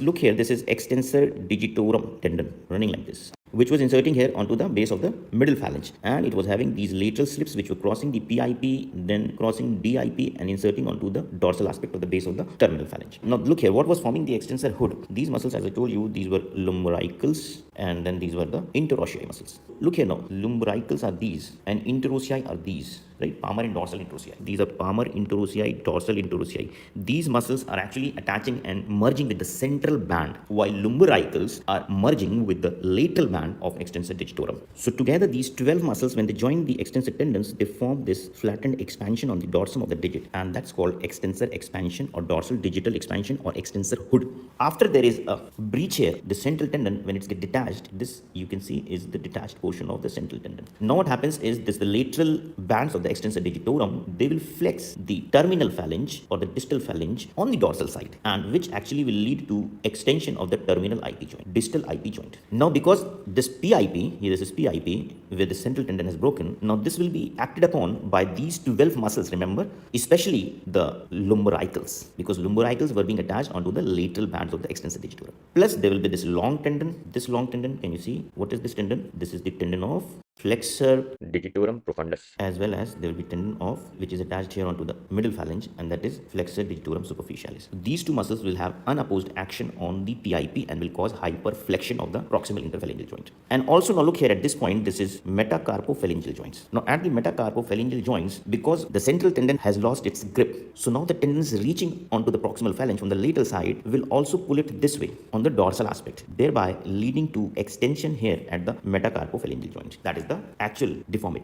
Look here, this is extensor digitorum tendon running like this, which was inserting here onto the base of the middle phalange, and it was having these lateral slips which were crossing the PIP, then crossing DIP and inserting onto the dorsal aspect of the base of the terminal phalange. Now look here, what was forming the extensor hood? These muscles, as I told you, these were lumbricals, and then these were the interossei muscles. Look here now, lumbricals are these and interossei are these, right? Palmar and dorsal interossei. These are palmar interossei, dorsal interossei. These muscles are actually attaching and merging with the central band, while lumbricals are merging with the lateral band of extensor digitorum. So together, these 12 muscles, when they join the extensor tendons, they form this flattened expansion on the dorsum of the digit, and that's called extensor expansion or dorsal digital expansion or extensor hood. After there is a breach here, the central tendon, when it's get detached, this you can see is the detached portion of the central tendon. Now what happens is this, the lateral bands of the extensor digitorum, they will flex the terminal phalange or the distal phalange on the dorsal side, and which actually will lead to extension of the terminal IP joint, distal IP joint. Now because this PIP, here this is PIP, where the central tendon has broken, now this will be acted upon by these 12 muscles, remember, especially the lumbricals, because lumbricals were being attached onto the lateral bands of the extensor digitorum. Plus there will be this long tendon, can you see what is this tendon? This is the tendon of flexor digitorum profundus, as well as there will be tendon of which is attached here onto the middle phalange, and that is flexor digitorum superficialis. These two muscles will have unopposed action on the PIP and will cause hyperflexion of the proximal interphalangeal joint. And also now look here at this point, this is metacarpophalangeal joints. Now at the metacarpophalangeal joints, because the central tendon has lost its grip, so now the tendons reaching onto the proximal phalange from the lateral side will also pull it this way on the dorsal aspect, thereby leading to extension here at the metacarpophalangeal joint. That is the actual deformity.